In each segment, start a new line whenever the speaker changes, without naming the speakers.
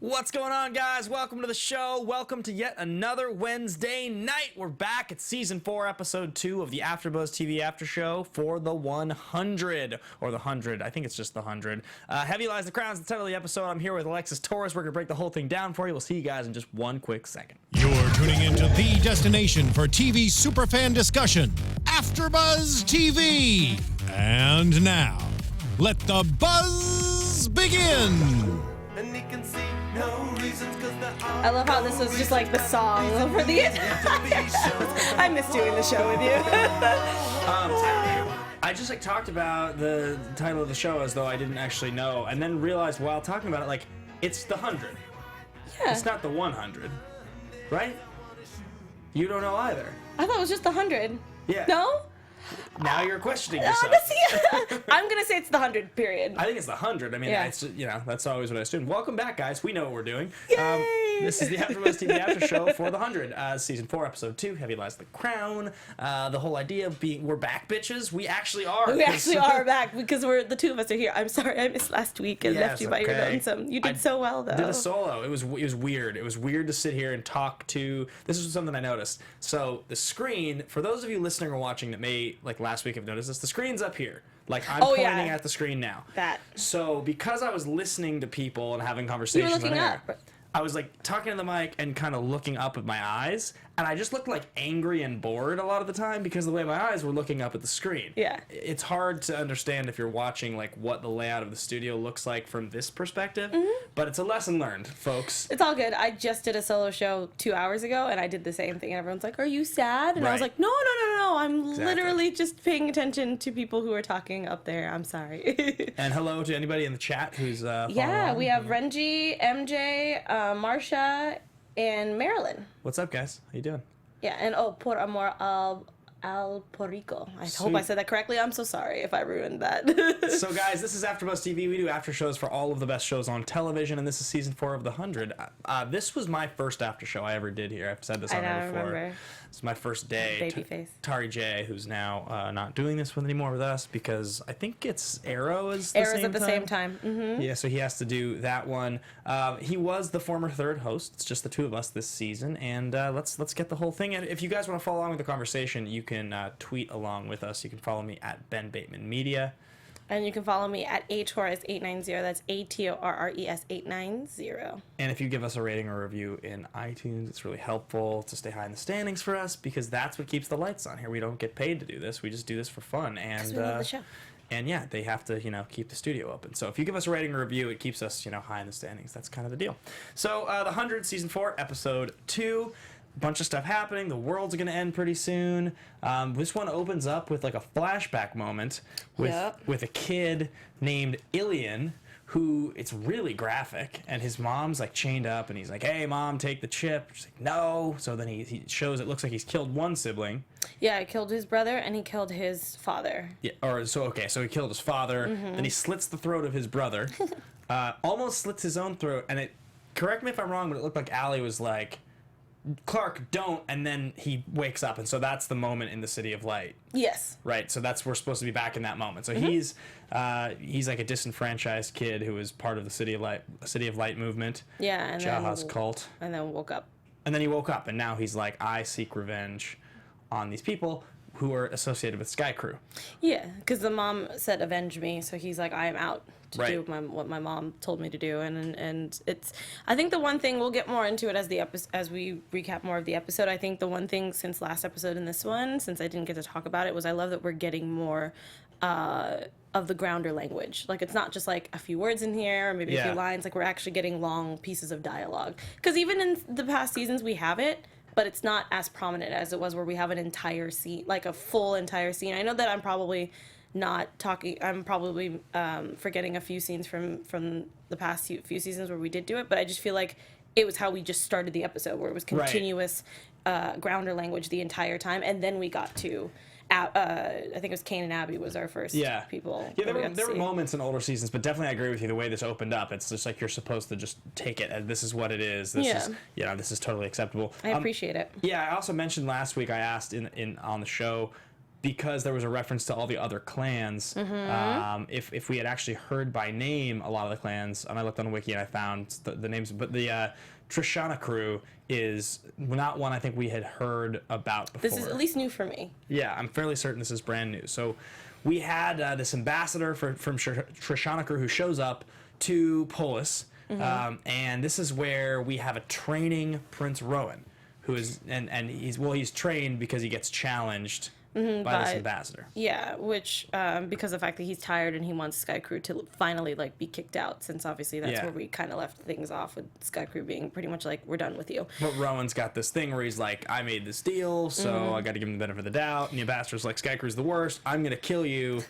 What's going on, guys? Welcome to the show. Welcome to yet another Wednesday night. We're back at Season 4, Episode 2 of the AFTERBUZZ TV After Show for the 100. Or the 100. I think it's just the 100. Heavy Lies the Crowns, the title of the episode. I'm here with Alexis, Torres. We're going to break the whole thing down for you. We'll see you guys in just one quick second.
You're tuning into the destination for TV superfan discussion, AFTERBUZZ TV. And now, let the buzz begin.
I love how this was just like the song for the I miss doing the show with you.
I just talked about the title of the show as though I didn't actually know, and then realized while talking about it, it's the 100.
Yeah.
It's not the 100, right? You don't know either.
I thought it was just the 100.
Yeah.
No?
Now you're questioning yourself.
I'm gonna say it's the 100. Period.
I think it's the 100. I mean,
Yeah.
it's, that's always what I assumed. Welcome back, guys. We know what we're doing.
Yay!
This is the AFTERBUZZ TV After Show for the 100. Season 4, Episode 2, Heavy Lies the Crown. The whole idea of being, we're back, bitches. We actually are.
We actually are back because the two of us are here. I'm sorry I missed last week and left you by your lonesome. You did so well, though.
I did a solo. It was weird. It was weird to sit here and talk to. This is something I noticed. So the screen, for those of you listening or watching that may, last week have noticed this, the screen's up here. I'm pointing at the screen now. So because I was listening to people and having conversations,
you were looking up.
I was talking to the mic and kind of looking up at my eyes, and I just looked angry and bored a lot of the time because the way my eyes were looking up at the screen.
Yeah.
It's hard to understand if you're watching what the layout of the studio looks like from this perspective, but it's a lesson learned, folks.
It's all good. I just did a solo show 2 hours ago, and I did the same thing. And everyone's like, "Are you sad?" And I was like, "No. I'm literally just paying attention to people who are talking up there. I'm sorry."
And hello to anybody in the chat who's
yeah, we have Renji, MJ, Marsha, and Marilyn.
What's up, guys? How you doing?
Yeah, and por amor al Porico. I hope I said that correctly. I'm so sorry if I ruined that.
So, guys, this is AFTERBUZZ TV. We do after shows for all of the best shows on television, and this is Season 4 of the 100. This was my first after show I ever did here. I've said this on there before.
Remember.
It's my first day.
Babyface.
Tari J, who's now not doing this anymore with us because I think it's Arrow's
at the same time. Mm-hmm.
Yeah, so he has to do that one. He was the former third host. It's just the two of us this season, and let's get the whole thing. And if you guys want to follow along with the conversation, you can tweet along with us. You can follow me at Ben Bateman Media.
And you can follow me at atorres890. That's ATORRES 890.
And if you give us a rating or review in iTunes, it's really helpful to stay high in the standings for us because that's what keeps the lights on here. We don't get paid to do this. We just do this for fun. And
we love the show.
And yeah, they have to, keep the studio open. So if you give us a rating or review, it keeps us, high in the standings. That's kind of the deal. So the 100, Season 4, Episode 2. Bunch of stuff happening. The world's going to end pretty soon. This one opens up with a flashback moment with a kid named Ilian, who it's really graphic, and his mom's chained up, and he's like, "Hey, mom, take the chip." She's like, "No." So then he shows it looks like he's killed one sibling.
Yeah, he killed his brother and he killed his father.
Yeah, so he killed his father. Then he slits the throat of his brother, almost slits his own throat, and correct me if I'm wrong, but it looked like Allie was like, "Clark, don't," and then he wakes up, and so that's the moment in the City of Light.
Yes.
Right, so we're supposed to be back in that moment. So he's like a disenfranchised kid who was part of the City of Light movement.
Yeah, and
Jaha's cult.
And then woke up.
And then he woke up, and now he's like, I seek revenge on these people who are associated with Sky Crew. Yeah,
because the mom said, "Avenge me," so he's like, I am out to do what my mom told me to do, and it's. I think the one thing, we'll get more into it as we recap more of the episode. I think the one thing since last episode and this one, since I didn't get to talk about it, was I love that we're getting more of the grounder language. It's not just a few words in here or maybe a few lines. We're actually getting long pieces of dialogue. Because even in the past seasons we have it, but it's not as prominent as it was where we have an entire scene, a full entire scene. I know that I'm probably not talking, I'm probably forgetting a few scenes from the past few seasons where we did do it, but I just feel like it was how we just started the episode, where it was continuous grounder language the entire time, and then we got to I think it was Kane and Abby was our first people.
Yeah, there were moments in older seasons, but definitely I agree with you. The way this opened up, it's just you're supposed to just take it as this is what it is. This is, this is totally acceptable.
I appreciate it.
Yeah, I also mentioned last week, I asked on the show, because there was a reference to all the other clans, if we had actually heard by name a lot of the clans, and I looked on Wiki and I found the names, but the Trishana crew is not one I think we had heard about before.
This is at least new for me.
Yeah, I'm fairly certain this is brand new. So we had this ambassador from Trishana crew who shows up to Polis, and this is where we have a training Prince Rowan, who is and he's trained because he gets challenged by this ambassador.
Yeah, which because of the fact that he's tired and he wants Sky Crew to finally like be kicked out, since obviously that's where we kind of left things off with Sky Crew being pretty much like, we're done with you.
But Rowan's got this thing where he's like, I made this deal, so I got to give him the benefit of the doubt. And the ambassador's like, Sky Crew's the worst. I'm gonna kill you.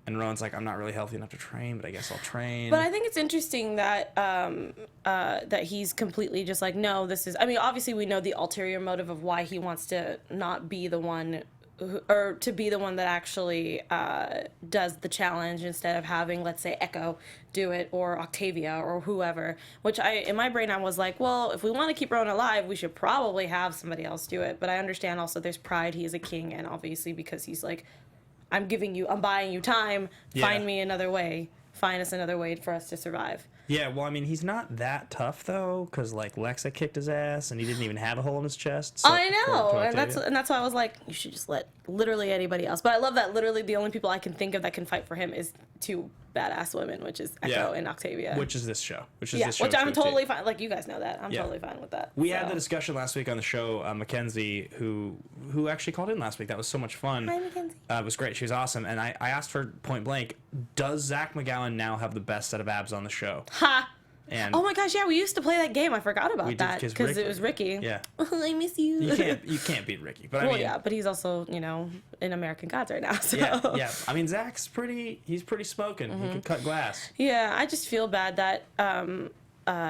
And Rowan's like, I'm not really healthy enough to train, but I guess I'll train.
But I think it's interesting that that he's completely just like, no, this is. I mean, obviously we know the ulterior motive of why he wants to not be the one, or to be the one that actually does the challenge instead of having, let's say, Echo do it, or Octavia, or whoever. Which in my brain I was like, well, if we want to keep Rowan alive, we should probably have somebody else do it. But I understand also there's pride. He is a king, and obviously because he's like, I'm buying you time. Find me another way. Find us another way for us to survive.
Yeah, well, I mean, he's not that tough though, because like Lexa kicked his ass, and he didn't even have a hole in his chest. So,
I know, and that's why I was like, you should just let literally anybody else. But I love that literally the only people I can think of that can fight for him is two badass women, which is Echo and Octavia.
Which is this show. Which
I'm totally fine. Like, you guys know that. I'm totally fine with that.
We had the discussion last week on the show. Mackenzie, who actually called in last week. That was so much fun.
Hi, Mackenzie.
It was great. She was awesome. And I asked her point blank, does Zach McGowan now have the best set of abs on the show?
Ha!
And
oh my gosh, yeah, we used to play that game. I forgot about that because it was Ricky.
Yeah.
I miss you.
You can't beat Ricky. But I mean,
yeah, but he's also, in American Gods right now. So.
Yeah. I mean, Zach's he's pretty smoking. He can cut glass.
Yeah, I just feel bad that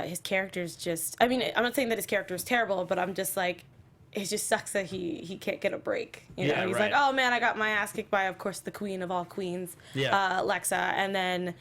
his character's just, I mean, I'm not saying that his character is terrible, but I'm just like, it just sucks that he can't get a break. He's like, oh man, I got my ass kicked by, of course, the queen of all queens, Lexa, and then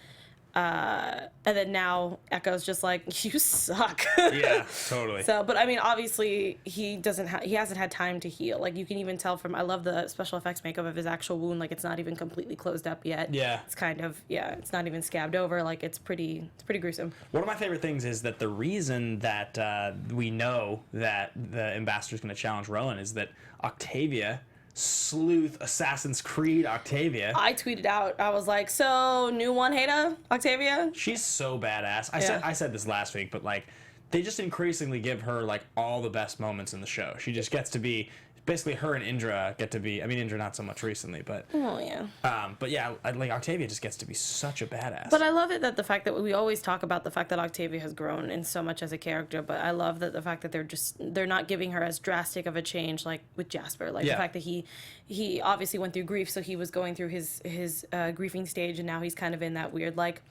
now Echo's just like, you suck.
Yeah, totally.
So, but I mean, obviously he hasn't had time to heal. Like, you can even tell from, I love the special effects makeup of his actual wound. Like, it's not even completely closed up yet. Yeah. It's kind of, it's not even scabbed over. Like, it's pretty gruesome.
One of my favorite things is that the reason that we know that the ambassador's going to challenge Rowan is that Octavia, sleuth Assassin's Creed Octavia.
I tweeted out, I was like, so new one, Hada, Octavia?
She's so badass. I said this last week, but like, they just increasingly give her like all the best moments in the show. She just gets to be, basically her and Indra get to be, I mean, Indra not so much recently, but but yeah, like Octavia just gets to be such a badass.
But I love it that the fact that we always talk about the fact that Octavia has grown in so much as a character, but I love that the fact that they're not giving her as drastic of a change like with Jasper. Like the fact that he obviously went through grief, so he was going through his grieving stage, and now he's kind of in that weird like,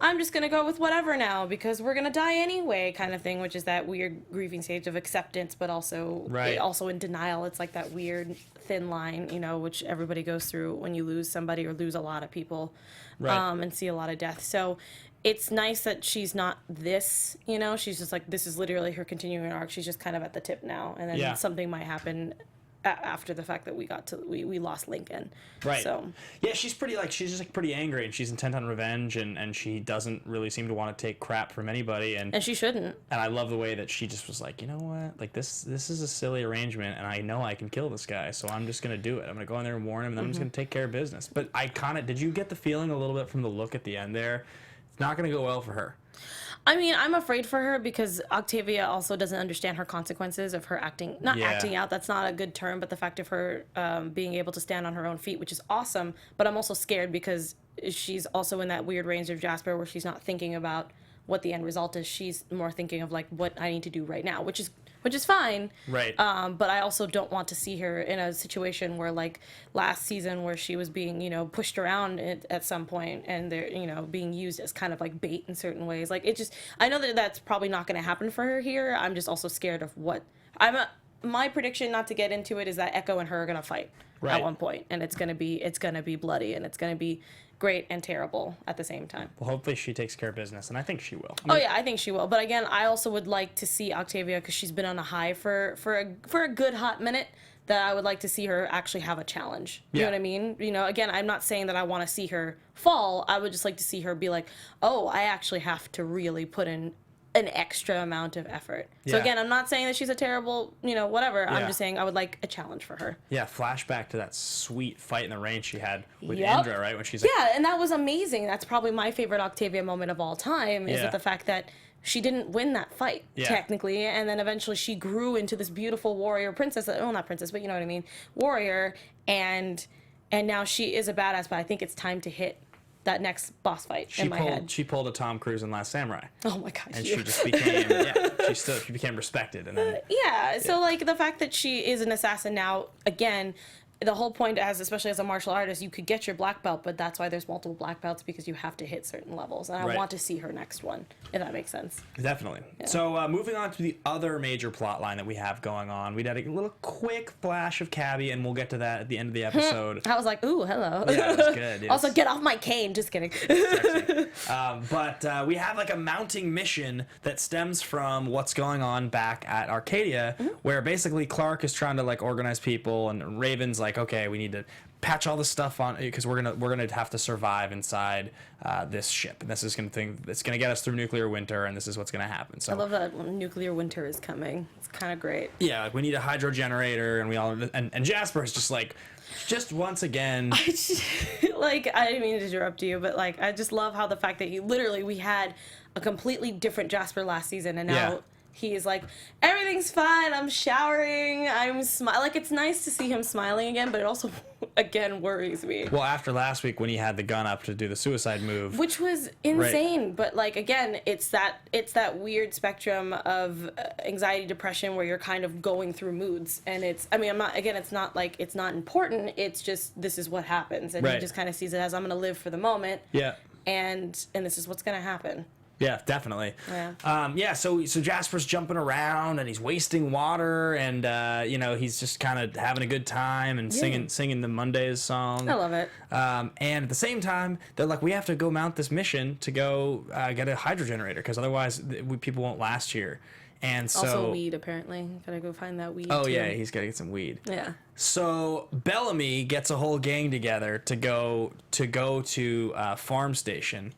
I'm just going to go with whatever now because we're going to die anyway kind of thing, which is that weird grieving stage of acceptance, but also also in denial. It's like that weird thin line, which everybody goes through when you lose somebody or lose a lot of people and see a lot of death. So it's nice that she's not this, she's just like, this is literally her continuing arc. She's just kind of at the tip now. And then something might happen after the fact that we lost Lincoln.
Right.
So
yeah, she's just like pretty angry, and she's intent on revenge, and she doesn't really seem to want to take crap from anybody, and
she shouldn't.
And I love the way that she just was like, you know what, like this is a silly arrangement, and I know I can kill this guy, so I'm just gonna do it. I'm gonna go in there and warn him, and I'm just gonna take care of business. But did you get the feeling a little bit from the look at the end there? It's not gonna go well for her.
I mean, I'm afraid for her because Octavia also doesn't understand her consequences of her acting out. That's not a good term, but the fact of her being able to stand on her own feet, which is awesome. But I'm also scared because she's also in that weird range of Jasper where she's not thinking about what the end result is. She's more thinking of like what I need to do right now, which is fine.
Right.
But I also don't want to see her in a situation where like last season where she was being, pushed around at some point and they're, being used as kind of like bait in certain ways. Like I know that that's probably not going to happen for her here. I'm just also scared of what my prediction, not to get into it, is that Echo and her are gonna fight at one point, and it's gonna be bloody, and it's gonna be great and terrible at the same time.
Well, hopefully she takes care of business, and I think she will.
I think she will. But again, I also would like to see Octavia, because she's been on a high for a good hot minute, that I would like to see her actually have a challenge. You know what I mean? You know, again, I'm not saying that I want to see her fall. I would just like to see her be like, oh, I actually have to really put in an extra amount of effort. So again, I'm not saying that she's a terrible, whatever. I'm just saying I would like a challenge for her.
Yeah, flashback to that sweet fight in the rain she had with Indra, right? When she's like,
and that was amazing. That's probably my favorite Octavia moment of all time, is with the fact that she didn't win that fight, technically, and then eventually she grew into this beautiful warrior princess. Well, not princess, but you know what I mean, warrior, and now she is a badass. But I think it's time to hit that next boss fight in my head.
She pulled a Tom Cruise in Last Samurai.
Oh my gosh.
And she just became, she became respected. And then,
so like the fact that she is an assassin now, again, the whole point, especially as a martial artist, you could get your black belt, but that's why there's multiple black belts, because you have to hit certain levels. And I want to see her next one, if that makes sense.
Definitely. Yeah. So moving on to the other major plot line that we have going on, we had a little quick flash of Cabby, and we'll get to that at the end of the episode.
I was like, ooh, hello.
Yeah, it was good.
Also, get off my cane. Just kidding.
But we have like a mounting mission that stems from what's going on back at Arcadia, where basically Clark is trying to like organize people, and Raven's like, okay, we need to patch all this stuff on, because we're gonna have to survive inside this ship, and this is it's gonna get us through nuclear winter, and this is what's gonna happen. So
I love that nuclear winter is coming. It's kind of great.
Yeah, like we need a hydro generator, and we all and Jasper is just like, once again.
I didn't mean to interrupt you, but like I just love how the fact that we had a completely different Jasper last season, and now. He's like, everything's fine, I'm showering, I'm smiling. Like, it's nice to see him smiling again, but it also, again, worries me.
Well, after last week when he had the gun up to do the suicide move.
Which was insane, but, like, again, it's that weird spectrum of anxiety, depression, where you're kind of going through moods. And it's not like, it's not important, it's just, this is what happens. And he just kind of sees it as, I'm going to live for the moment.
Yeah.
And this is what's going to happen.
Yeah, definitely. Yeah. So Jasper's jumping around, and he's wasting water, and he's just kind of having a good time and singing the Mondays song.
I love it.
And at the same time, they're like, we have to go mount this mission to go get a hydro generator, because otherwise people won't last here. And so
also weed, apparently. Gotta go find that weed.
Oh
too.
yeah, he's gotta get some weed.
Yeah.
So Bellamy gets a whole gang together to go to Farm Station.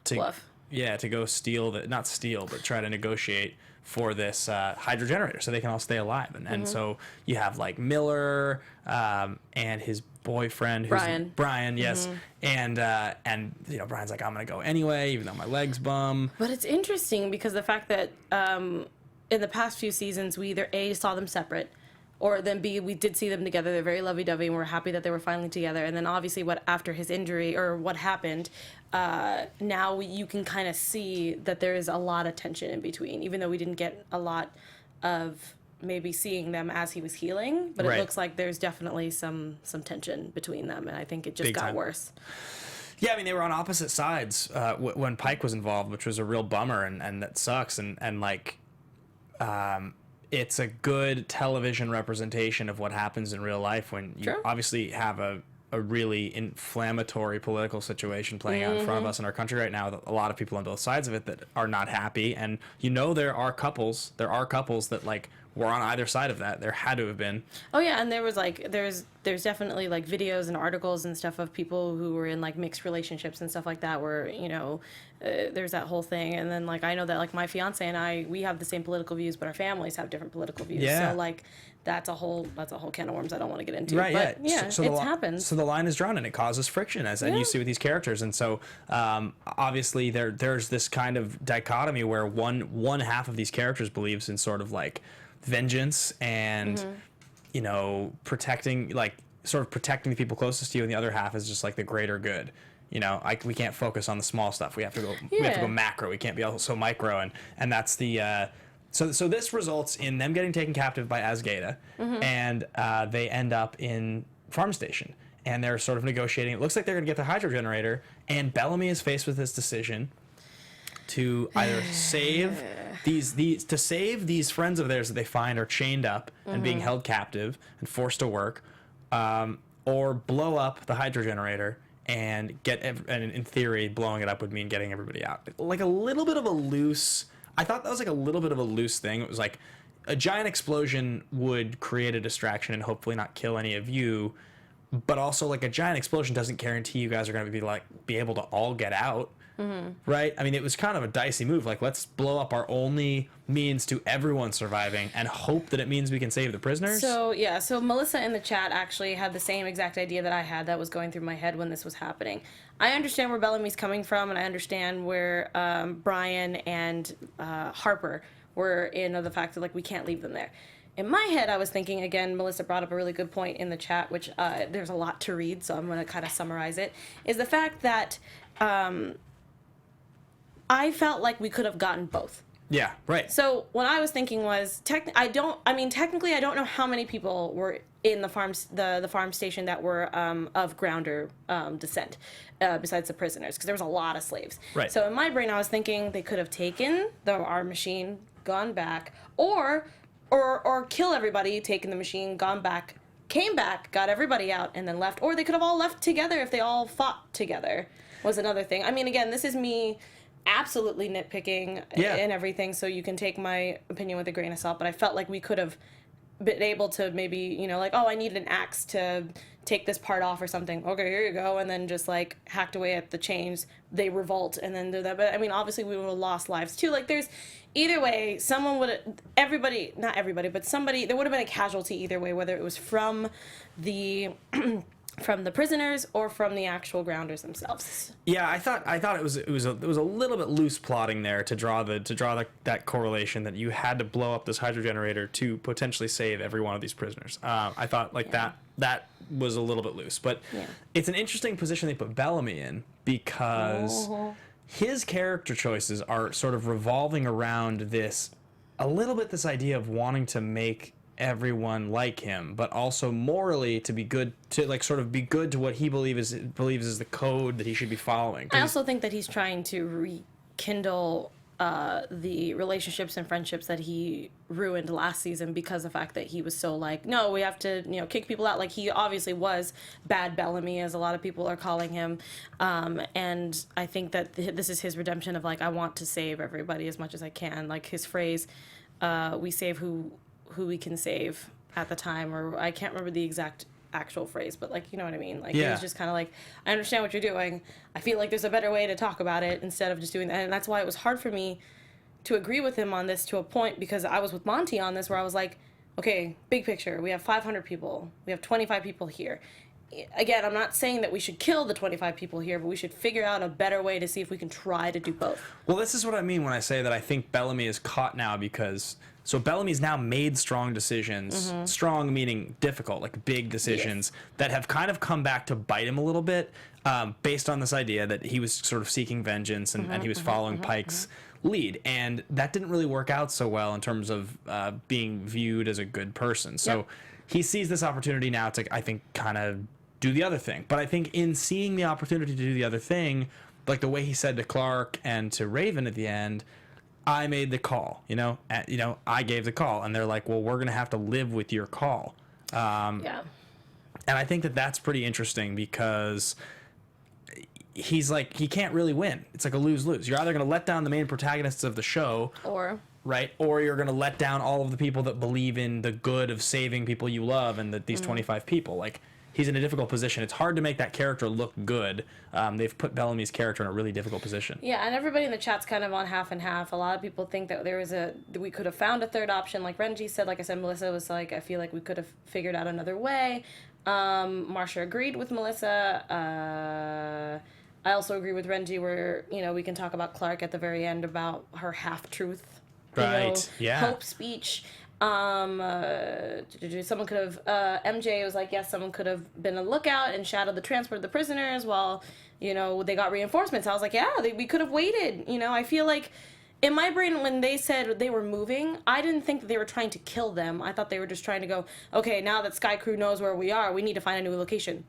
Bluff.
Yeah, to go try to negotiate for this hydro generator so they can all stay alive. And so you have like Miller and his boyfriend, who's Brian, yes. And Brian's like, I'm gonna go anyway, even though my leg's bum.
But it's interesting because the fact that in the past few seasons we either A, saw them separate, or then B, we did see them together. They're very lovey-dovey, and we're happy that they were finally together. And then obviously after his injury, or what happened, now you can kind of see that there is a lot of tension in between, even though we didn't get a lot of maybe seeing them as he was healing. But it looks like there's definitely some tension between them, and I think it just got worse.
Yeah, I mean, they were on opposite sides when Pike was involved, which was a real bummer, and that sucks. And like... it's a good television representation of what happens in real life when you obviously have a really inflammatory political situation playing out in front of us in our country right now. A lot of people on both sides of it that are not happy, and there are couples that like were on either side of that. There had to have been. Oh yeah, and there was like there's definitely like videos and articles and stuff of people who were in like mixed relationships and stuff like that, where there's that whole thing. And then like I know that like my fiance and we have the same political views, but our families have different political views. Yeah. So like that's a whole can of worms I don't want to get into. Right. But yeah, so it happens. So the line is drawn, and it causes friction, and you see with these characters. And so obviously there's this kind of dichotomy where one half of these characters believes in sort of like vengeance and protecting the people closest to you, and the other half is just like the greater good. We can't focus on the small stuff. We have to go macro. We can't be also micro, and that's the so this results in them getting taken captive by Asgeda, and they end up in Farm Station, and they're sort of negotiating. It looks like they're going to get the hydro generator, and Bellamy is faced with this decision. to either save these friends of theirs that they find are chained up and being held captive and forced to work, or blow up the hydro generator and and in theory, blowing it up would mean getting everybody out. Like a little bit of a loose. I thought that was like a little bit of a loose thing. It was like a giant explosion would create a distraction and hopefully not kill any of you, but also like a giant explosion doesn't guarantee you guys are going to be able to all get out. Right? I mean, it was kind of a dicey move. Like, let's blow up our only means to everyone surviving and hope that it means we can save the prisoners.
So, yeah. So, Melissa in the chat actually had the same exact idea that I had that was going through my head when this was happening. I understand where Bellamy's coming from, and I understand where Brian and Harper were in the fact that, like, we can't leave them there. In my head, I was thinking, again, Melissa brought up a really good point in the chat, which there's a lot to read, so I'm going to kind of summarize it, is the fact that I felt like we could have gotten both.
Yeah, right.
So what I was thinking was, technically, I don't know how many people were in the farm station that were of grounder descent, besides the prisoners, because there was a lot of slaves.
Right.
So in my brain, I was thinking they could have taken our machine, gone back, or kill everybody, taken the machine, gone back, came back, got everybody out, and then left. Or they could have all left together if they all fought together, was another thing. I mean, again, this is me absolutely nitpicking and everything, so you can take my opinion with a grain of salt, but I felt like we could have been able to maybe, like, oh, I need an axe to take this part off or something. Okay, here you go. And then just, like, hacked away at the chains. They revolt and then do that. But, I mean, obviously we would have lost lives, too. Like, there's... Either way, someone would... Everybody... Not everybody, but somebody... There would have been a casualty either way, whether it was from the... from the prisoners or from the actual grounders themselves.
Yeah, I thought it was a little bit loose plotting there to draw that correlation that you had to blow up this hydro generator to potentially save every one of these prisoners. I thought that was a little bit loose, but it's an interesting position they put Bellamy in because his character choices are sort of revolving around this idea of wanting to make everyone like him, but also morally to be good, to like sort of be good to what he believes is the code that he should be following.
I also think that he's trying to rekindle the relationships and friendships that he ruined last season because of the fact that he was so like, no, we have to, kick people out. Like, he obviously was bad Bellamy, as a lot of people are calling him. And I think that this is his redemption of, like, I want to save everybody as much as I can. Like, his phrase, we save who we can save at the time, or I can't remember the exact actual phrase, but, like, you know what I mean? Like, it was just kind of like, I understand what you're doing. I feel like there's a better way to talk about it instead of just doing that. And that's why it was hard for me to agree with him on this to a point, because I was with Monty on this where I was like, okay, big picture, we have 500 people. We have 25 people here. Again, I'm not saying that we should kill the 25 people here, but we should figure out a better way to see if we can try to do both.
Well, this is what I mean when I say that I think Bellamy is caught now, because... So Bellamy's now made strong decisions, strong meaning difficult, like big decisions, that have kind of come back to bite him a little bit, based on this idea that he was sort of seeking vengeance and he was following Pike's lead. And that didn't really work out so well in terms of being viewed as a good person. So he sees this opportunity now to, I think, kind of do the other thing. But I think in seeing the opportunity to do the other thing, like the way he said to Clark and to Raven at the end, I made the call, I gave the call, and they're like, well, we're going to have to live with your call. And I think that that's pretty interesting because he's like, he can't really win. It's like a lose-lose. You're either going to let down the main protagonists of the show, or you're going to let down all of the people that believe in the good of saving people you love and that these 25 people, like, he's in a difficult position. It's hard to make that character look good. They've put Bellamy's character in a really difficult position.
Yeah, and everybody in the chat's kind of on half and half. A lot of people think that we could have found a third option. Like Renji said, like I said, Melissa was like, I feel like we could have figured out another way. Marsha agreed with Melissa. I also agree with Renji where, we can talk about Clark at the very end about her half-truth, hope speech. Someone could have, MJ was like, yes, someone could have been a lookout and shadowed the transport of the prisoners while, they got reinforcements. I was like, yeah, we could have waited. I feel like in my brain, when they said they were moving, I didn't think that they were trying to kill them. I thought they were just trying to go, okay, now that Sky Crew knows where we are, we need to find a new location.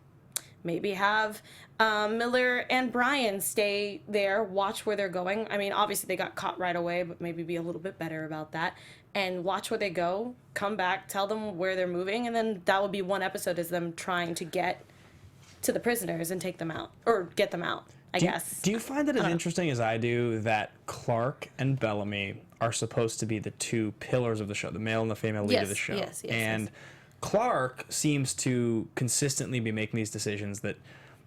Maybe have Miller and Brian stay there, watch where they're going. I mean, obviously they got caught right away, but maybe be a little bit better about that. And watch where they go, come back, tell them where they're moving, and then that would be one episode is them trying to get to the prisoners and take them out, or get them out, I guess.
Do you find it as interesting as I do that Clark and Bellamy are supposed to be the two pillars of the show, the male and the female lead of the show?
Yes.
Clark seems to consistently be making these decisions that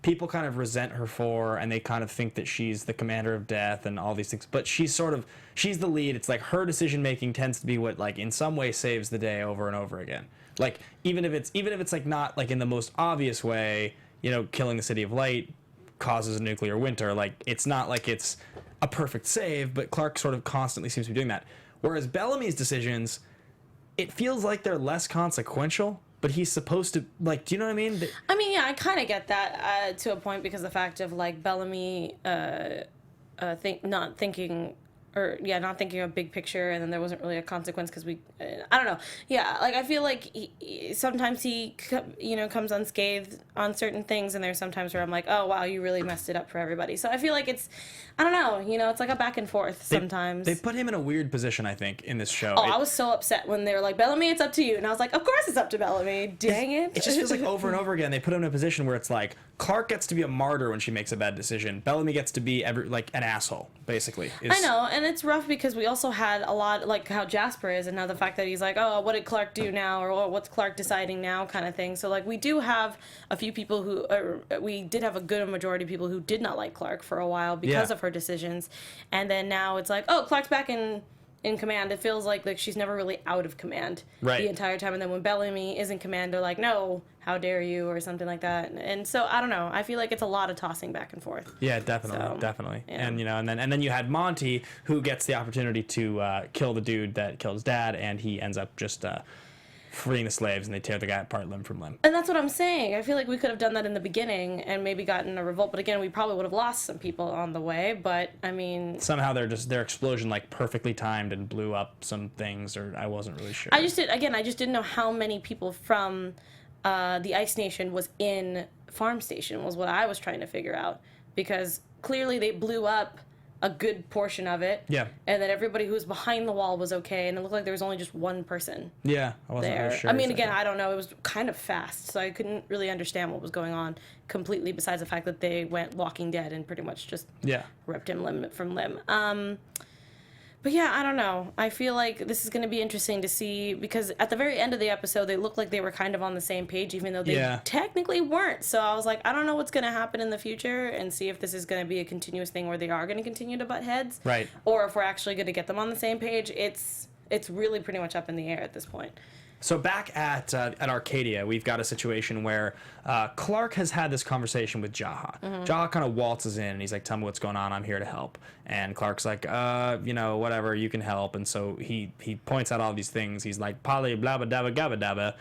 people kind of resent her for, and they kind of think that she's the commander of death and all these things. But she's the lead. It's like her decision making tends to be what, like, in some way saves the day over and over again. Like, even if it's like not like in the most obvious way, you know, killing the City of Light causes a nuclear winter. Like, it's not like it's a perfect save, but Clark sort of constantly seems to be doing that. Whereas Bellamy's decisions, it feels like they're less consequential, but he's supposed to, like, do you know what I mean?
I mean, yeah, I kind of get that to a point because the fact of, like, Bellamy not thinking of big picture, and then there wasn't really a consequence because I don't know. Yeah, like, I feel like sometimes he comes unscathed on certain things, and there's sometimes where I'm like, oh, wow, you really messed it up for everybody. So I feel like I don't know, it's like a back and forth sometimes.
They put him in a weird position, I think, in this show.
Oh, I was so upset when they were like, Bellamy, it's up to you. And I was like, of course it's up to Bellamy. Dang it.
It just feels like over and over again they put him in a position where it's like, Clark gets to be a martyr when she makes a bad decision. Bellamy gets to be like an asshole, basically.
I know, and it's rough because we also had a lot, like how Jasper is, and now the fact that he's like, oh, what did Clark do now, or what's Clark deciding now, kind of thing. So, like, we do have a few people who, we did have a good majority of people who did not like Clark for a while because of her decisions, and then now it's like, oh, Clark's back in command. It feels like she's never really out of command the entire time, and then when Bellamy is in command, they're like, no, how dare you, or something like that. And so I don't know, I feel like it's a lot of tossing back and forth.
Yeah, definitely. Yeah. And then you had Monty, who gets the opportunity to kill the dude that killed his dad, and he ends up just freeing the slaves, and they tear the guy apart limb from limb.
And that's what I'm saying. I feel like we could have done that in the beginning and maybe gotten a revolt, but again, we probably would have lost some people on the way. But I mean,
somehow their explosion like perfectly timed and blew up some things, or I wasn't really sure.
I just didn't know how many people from the Ice Nation was in Farm Station was what I was trying to figure out, because clearly they blew up a good portion of it.
Yeah.
And then everybody who was behind the wall was okay, and it looked like there was only just one person.
Yeah, I wasn't
there.
really sure.
I mean, again, I don't know. It was kind of fast, so I couldn't really understand what was going on completely, besides the fact that they went Walking Dead and pretty much just ripped him limb from limb. But yeah, I don't know. I feel like this is going to be interesting to see, because at the very end of the episode, they looked like they were kind of on the same page, even though they technically weren't. So I was like, I don't know what's going to happen in the future, and see if this is going to be a continuous thing where they are going to continue to butt heads.
Right.
Or if we're actually going to get them on the same page. It's really pretty much up in the air at this point.
So back at Arcadia, we've got a situation where Clark has had this conversation with Jaha. Mm-hmm. Jaha kind of waltzes in, and he's like, tell me what's going on, I'm here to help. And Clark's like, whatever, you can help. And so he points out all these things. He's like, poly, blah, blah, dabba, gabba, dabba,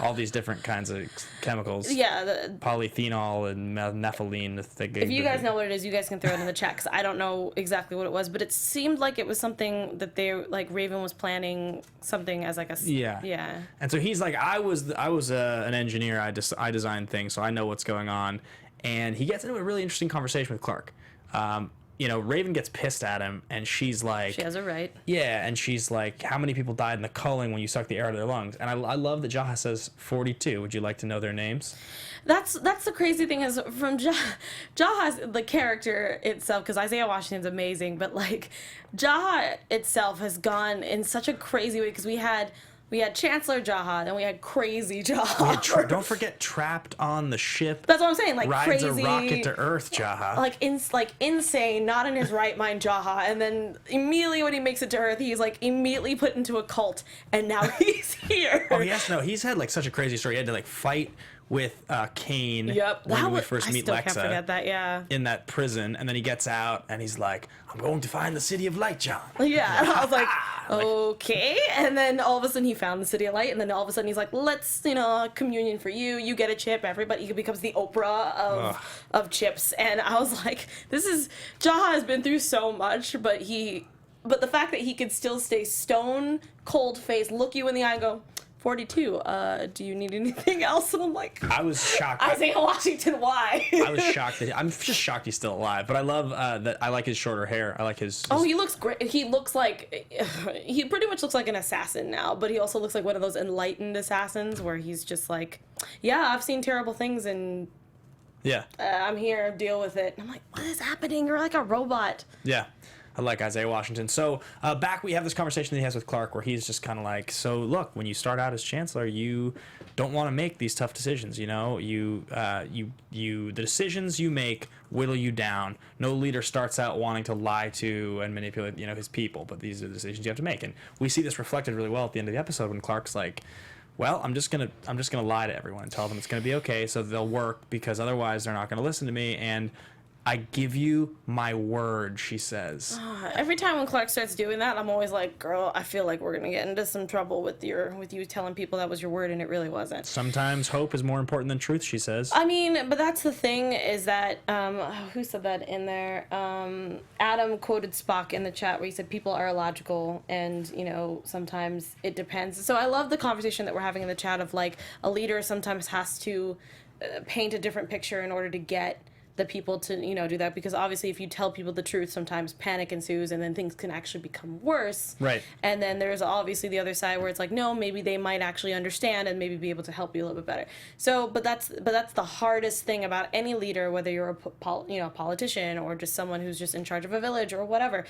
all these different kinds of chemicals.
Yeah.
Polyphenol and methylene.
If you guys know what it is, you guys can throw it in the chat, 'cause I don't know exactly what it was, but it seemed like it was something that Raven was planning something as like a... Yeah.
And so he's like, I was an engineer. I designed things, so I know what's going on. And he gets into a really interesting conversation with Clark. Raven gets pissed at him, and she's like...
She has a right.
Yeah, and she's like, how many people died in the culling when you sucked the air out of their lungs? And I love that Jaha says 42. Would you like to know their names?
That's the crazy thing is, from Jaha's, the character itself, because Isaiah Washington's amazing, but, like, Jaha itself has gone in such a crazy way, because we had Chancellor Jaha, then we had Crazy Jaha.
Don't forget Trapped on the Ship.
That's what I'm saying, like
rides
crazy.
A rocket to Earth Jaha.
Like insane, not in his right mind Jaha. And then immediately when he makes it to Earth, he's like immediately put into a cult, and now he's here.
Oh yes, no, he's had like such a crazy story. He had to like fight with Kane.
Yep.
When we first meet Lexa.
I still can't forget that, yeah.
In that prison, and then he gets out, and he's like, I'm going to find the City of Light, John.
Yeah, and I was like, okay. And then all of a sudden he found the City of Light, and then all of a sudden he's like, let's, communion for you. You get a chip. Everybody, he becomes the Oprah of chips. And I was like, Jaha has been through so much, but the fact that he could still stay stone cold face, look you in the eye and go, 42. Do you need anything else? And I'm like,
I was shocked.
Isaiah Washington, why?
I was shocked I'm just shocked he's still alive. But I love that. I like his shorter hair. I like his.
Oh, he looks great. He looks like he pretty much looks like an assassin now, but he also looks like one of those enlightened assassins where he's just like, yeah, I've seen terrible things and
Yeah.
I'm here, deal with it. And I'm like, what is happening? You're like a robot.
Yeah. I like Isaiah Washington. So back we have this conversation that he has with Clark where he's just kind of like, so look, when you start out as Chancellor, you don't want to make these tough decisions. You know, the decisions you make whittle you down. No leader starts out wanting to lie to and manipulate, his people, but these are the decisions you have to make. And we see this reflected really well at the end of the episode when Clark's like, well, I'm just gonna lie to everyone and tell them it's gonna be okay, so they'll work because otherwise they're not gonna listen to me. And I give you my word, she says.
Every time when Clark starts doing that, I'm always like, girl, I feel like we're going to get into some trouble with you telling people that was your word and it really wasn't.
Sometimes hope is more important than truth, she says.
I mean, but that's the thing is that, who said that in there? Adam quoted Spock in the chat where he said people are illogical and, sometimes it depends. So I love the conversation that we're having in the chat of like a leader sometimes has to paint a different picture in order to get the people to, do that, because obviously if you tell people the truth, sometimes panic ensues and then things can actually become worse.
Right.
And then there's obviously the other side where it's like, no, maybe they might actually understand and maybe be able to help you a little bit better. So, but that's the hardest thing about any leader, whether you're a politician or just someone who's just in charge of a village or whatever,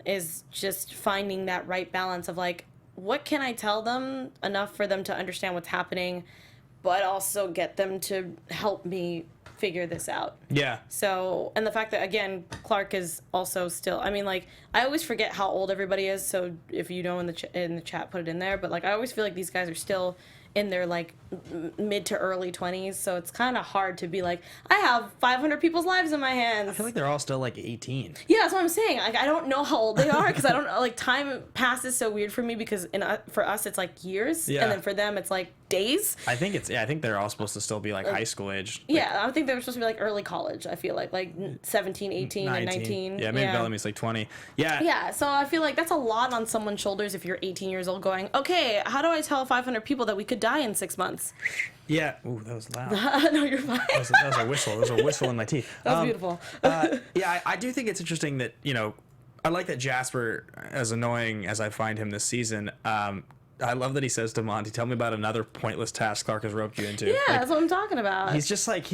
is just finding that right balance of like, what can I tell them enough for them to understand what's happening, but also get them to help me figure this out.
Yeah.
So, and the fact that, again, Clark is also still, I mean, like, I always forget how old everybody is, so if you know in the chat, put it in there, but, like, I always feel like these guys are still in their, like, mid to early 20s, so it's kind of hard to be like, I have 500 people's lives in my hands.
I feel like they're all still, like, 18.
Yeah, that's what I'm saying. Like, I don't know how old they are, because I don't know, like, time passes so weird for me, because for us, it's, like, years,
Yeah.
and then for them, it's, like, days.
I think they're all supposed to still be, like, high school age. Like,
Yeah, I think they were supposed to be, like, early college, I feel like 17, 18, 19. And 19.
Yeah, maybe Bellamy's, like, 20. Yeah.
Yeah, so I feel like that's a lot on someone's shoulders if you're 18 years old going, okay, how do I tell 500 people that we could die in 6 months?
Yeah. Ooh, that was loud.
No, you're fine.
That was a whistle. There was a whistle in my teeth.
That was beautiful.
Yeah, I do think it's interesting that, I like that Jasper, as annoying as I find him this season, I love that he says to Monty, tell me about another pointless task Clark has roped you into.
Yeah,
like,
that's what I'm talking about.
He's just like,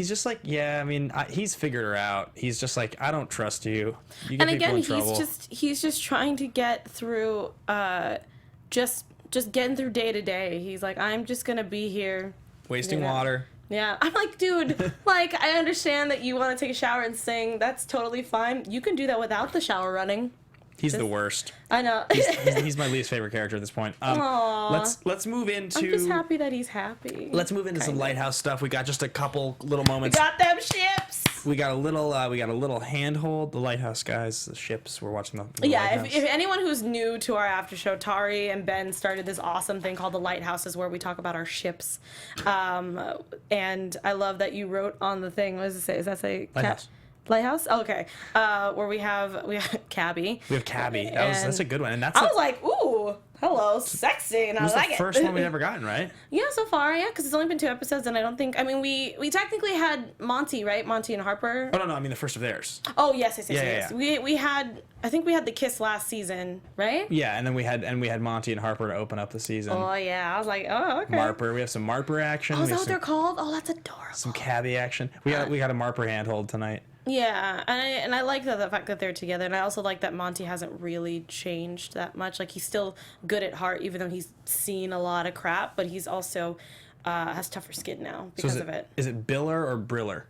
yeah, I mean, he's figured her out. He's just like, I don't trust you. You get
and
people
again,
in trouble.
he's just trying to get through, just getting through day to day. He's like, I'm just going to be here.
Wasting water.
Yeah, I'm like, dude, like, I understand that you want to take a shower and sing. That's totally fine. You can do that without the shower running.
He's the worst.
I know.
He's my least favorite character at this point. Let's move into.
I'm just happy that he's happy.
Let's move into some lighthouse stuff. We got just a couple little moments.
We got them ships.
We got a little handhold. The lighthouse guys, the ships. We're watching the
Yeah,
lighthouse.
if anyone who's new to our after show, Tari and Ben started this awesome thing called the Lighthouses, where we talk about our ships. And I love that you wrote on the thing. What does it say? Does that say
Lighthouse?
Lighthouse? Oh, okay. Where we have Cabby.
We have Cabby. That's a good one. And that's
I was like, ooh, hello, sexy, and I
was
like
the
it.
first one we've ever gotten, right?
Yeah, so far, yeah, because it's only been 2 episodes, and I don't think, I mean, we technically had Monty, right? Monty and Harper.
Oh no, I mean the first of theirs.
Oh yes.
Yeah.
We had, I think we had the kiss last season, right?
Yeah, and then we had Monty and Harper to open up the season.
Oh yeah, I was like, oh okay.
Marper. We have some Marper action.
Oh, is
We
that
have
what they're called? Oh, that's adorable.
some Cabby action. We got a Marper handhold tonight.
Yeah, and I like the fact that they're together, and I also like that Monty hasn't really changed that much. Like, he's still good at heart, even though he's seen a lot of crap, but he's also has tougher skin now because of it.
Is it Biller or Briller?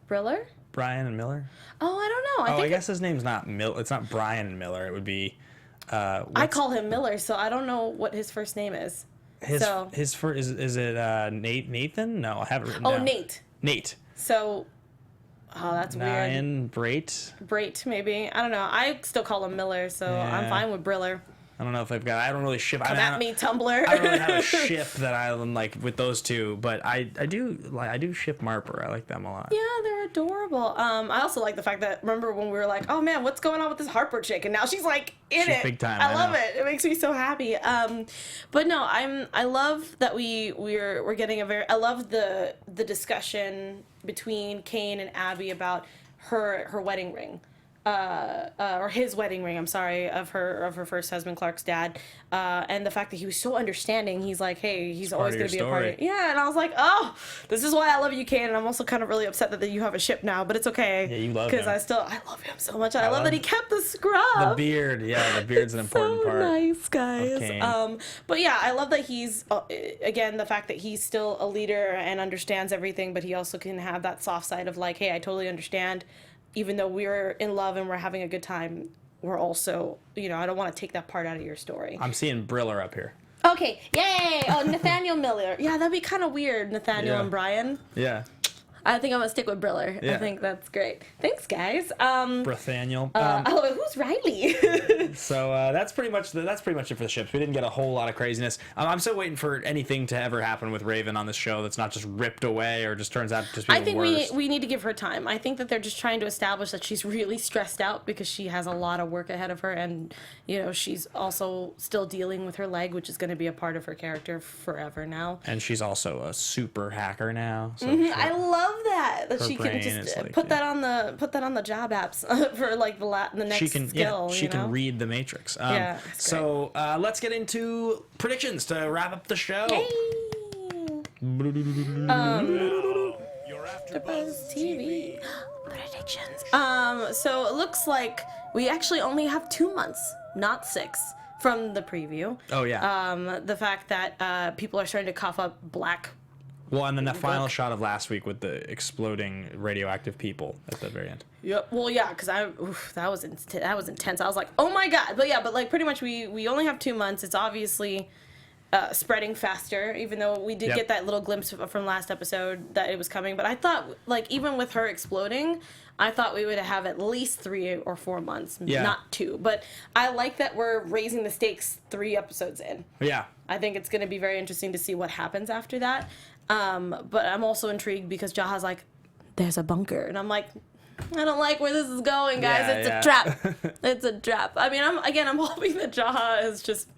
Briller?
Brian and Miller?
Oh, I don't know.
I guess his name's not It's not Brian Miller. It would be.
I call him Miller, so I don't know what his first name is.
His first is it Nathan? No, I have it written down.
Nate.
Nate.
So. Oh, that's
Nine,
weird.
Brait.
Brait, maybe. I don't know. I still call him Miller, so I'm fine with Briller.
I don't know if I've got. I don't really ship.
Come at me, Tumblr.
I don't really have a ship that I'm like with those two, but I do ship Marper. I like them a lot.
Yeah, they're adorable. I also like the fact that, remember when we were like, oh man, what's going on with this Harper chick, and now she's like in it.
Big time.
I love it. It makes me so happy. But no, I love that we're getting a very. I love the discussion between Kane and Abby about her wedding ring. Or his wedding ring, I'm sorry, of her first husband, Clark's dad, and the fact that he was so understanding. He's like, hey, he's always going to be a part of it. Yeah, and I was like, oh, this is why I love you, Kane, and I'm also kind of really upset that you have a ship now, but it's okay.
Yeah, you love him.
Because I love him so much. I love that he kept the scrub.
The beard, yeah, the beard's an important
so
part.
Nice, guys.
Kane.
But yeah, I love that he's, again, the fact that he's still a leader and understands everything, but he also can have that soft side of like, hey, I totally understand. Even though we're in love and we're having a good time, we're also, I don't want to take that part out of your story.
I'm seeing Briller up here.
Okay, yay! Oh, Nathaniel Miller. Yeah, that'd be kind of weird, Nathaniel and Brian.
Yeah.
I think I'm gonna stick with Briller.
Yeah.
I think that's great. Thanks, guys.
Nathaniel.
Who's Riley?
So that's pretty much it for the ships. We didn't get a whole lot of craziness. I'm still waiting for anything to ever happen with Raven on this show that's not just ripped away or just turns out to just be the worst.
I think we need to give her time. I think that they're just trying to establish that she's really stressed out because she has a lot of work ahead of her, and she's also still dealing with her leg, which is going to be a part of her character forever now.
And she's also a super hacker now. So
I love that she can just
like,
put that on the job apps for like the next skill.
She can read the Matrix. So let's get into predictions to wrap up the show.
Your
AFTERBUZZ TV predictions. So it looks like we actually only have 2 months, not 6, from the preview.
Oh yeah.
The fact that people are starting to cough up black.
Well, and then the final shot of last week with the exploding radioactive people at the very end.
Yep. Well, yeah, because that was intense. I was like, oh my god. But yeah, like pretty much we only have 2 months. It's obviously spreading faster, even though we did get that little glimpse from last episode that it was coming. But I thought, like, even with her exploding, I thought we would have at least 3 or 4 months, not 2. But I like that we're raising the stakes 3 episodes in.
Yeah.
I think it's going to be very interesting to see what happens after that. But I'm also intrigued because Jaha's like, there's a bunker. And I'm like, I don't like where this is going, guys. It's a trap. It's a trap. I mean, I'm hoping that Jaha has just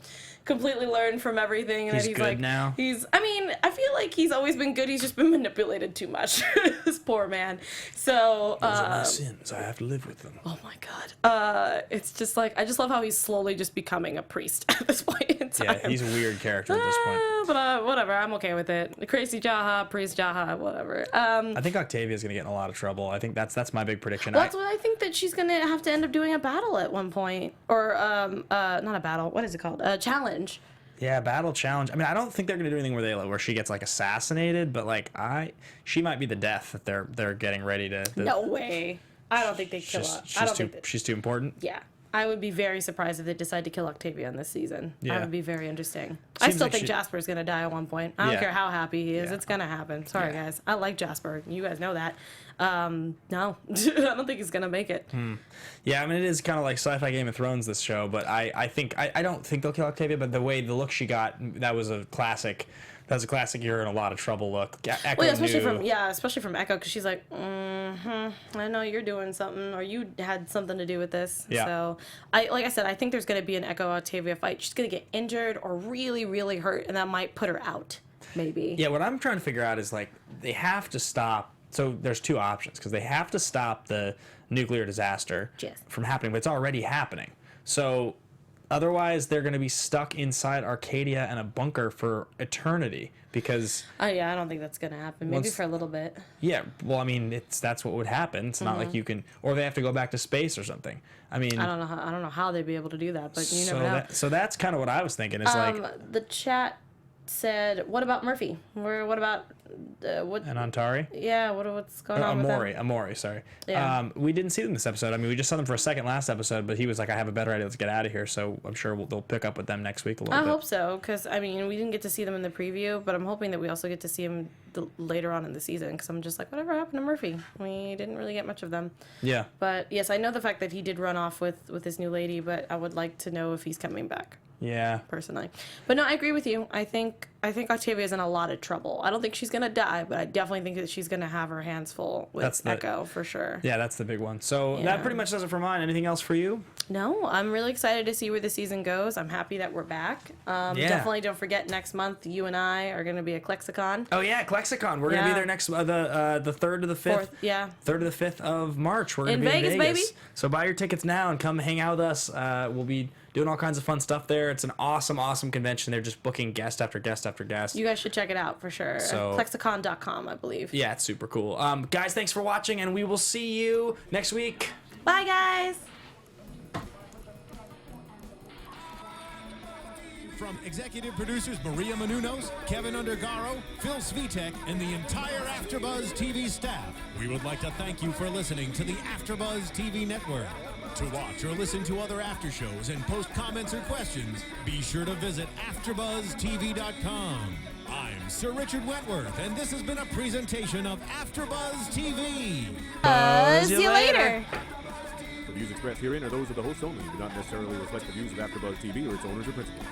completely learned from everything, and
he's
that he's
good
like
now.
I feel like he's always been good. He's just been manipulated too much. This poor man. So
those are my sins. I have to live with them.
Oh my god. It's just like, I just love how he's slowly just becoming a priest at this point in time.
Yeah, he's a weird character at this point.
But whatever, I'm okay with it. Crazy Jaha, priest Jaha, whatever.
I think Octavia's gonna get in a lot of trouble. I think that's my big prediction.
Well, that's what I think, that she's gonna have to end up doing a battle at one point, or not a battle. What is it called? A challenge.
Yeah, battle challenge. I mean, I don't think they're gonna do anything where she gets like assassinated, but like she might be the death that they're getting ready to.
No way. I don't think they kill her.
She's too important.
Yeah. I would be very surprised if they decide to kill Octavia in this season.
Yeah.
That would be very interesting. I still think Jasper's going to die at one point. I don't care how happy he is.
Yeah.
It's going to happen. Sorry, guys. I like Jasper. You guys know that. No. I don't think he's going to make it.
Yeah, I mean, it is kind of like Sci-Fi Game of Thrones, this show, but I don't think they'll kill Octavia, but the look she got, that was a classic. That was a classic "you're in a lot of trouble" look. Echo
especially from Echo, because she's like, I know you're doing something, or you had something to do with this.
Yeah.
So, like I said, I think there's going to be an Echo Octavia fight. She's going to get injured or really, really hurt, and that might put her out, maybe.
Yeah, what I'm trying to figure out is, like, they have to stop. So there's 2 options, because they have to stop the nuclear disaster from happening, but it's already happening. So otherwise, they're going to be stuck inside Arcadia and a bunker for eternity, because...
I don't think that's going to happen. Maybe for a little bit. Yeah,
well, I mean, that's what would happen. It's not like you can... Or they have to go back to space or something. I mean... I
don't know how they'd be able to do that, but you never know.
So that's kind of what I was thinking, is
the chat said, what about Murphy? What about... what?
And Antari?
Yeah, what's going on with them?
Amori, sorry.
Yeah.
We didn't see them this episode. I mean, we just saw them for a second last episode, but he was like, I have a better idea, let's get out of here. So I'm sure they'll pick up with them next week a little bit.
I hope so, because, I mean, we didn't get to see them in the preview, but I'm hoping that we also get to see them later on in the season, because I'm just like, whatever happened to Murphy? We didn't really get much of them.
Yeah.
But, yes, I know the fact that he did run off with his new lady, but I would like to know if he's coming back.
Yeah.
Personally. But no, I agree with you. I think Octavia's in a lot of trouble. I don't think she's gonna die, but I definitely think that she's gonna have her hands full with Echo for sure.
Yeah, that's the big one. So that pretty much does it for mine. Anything else for you?
No, I'm really excited to see where the season goes. I'm happy that we're back. Definitely don't forget next month you and I are gonna be at Klexicon.
Oh yeah, Klexicon. We're gonna be there next the 3rd to the 5th. 3rd to the 5th of March. We're gonna be in Vegas, baby. So buy your tickets now and come hang out with us. We'll be doing all kinds of fun stuff there. It's an awesome convention. They're just booking guest after guest after guest.
You guys should check it out for sure.
So,
Klexicon.com, I believe.
Yeah, it's super cool. Guys, thanks for watching, and we will see you next week.
Bye, guys.
From executive producers Maria Menounos, Kevin Undergaro, Phil Svitek, and the entire AfterBuzz TV staff, we would like to thank you for listening to the AfterBuzz TV network. To watch or listen to other after shows and post comments or questions, be sure to visit AfterBuzzTV.com. I'm Sir Richard Wentworth, and this has been a presentation of AfterBuzz TV.
See you later.
The views expressed herein are those of the hosts only and do not necessarily reflect the views of AfterBuzz TV or its owners or principals.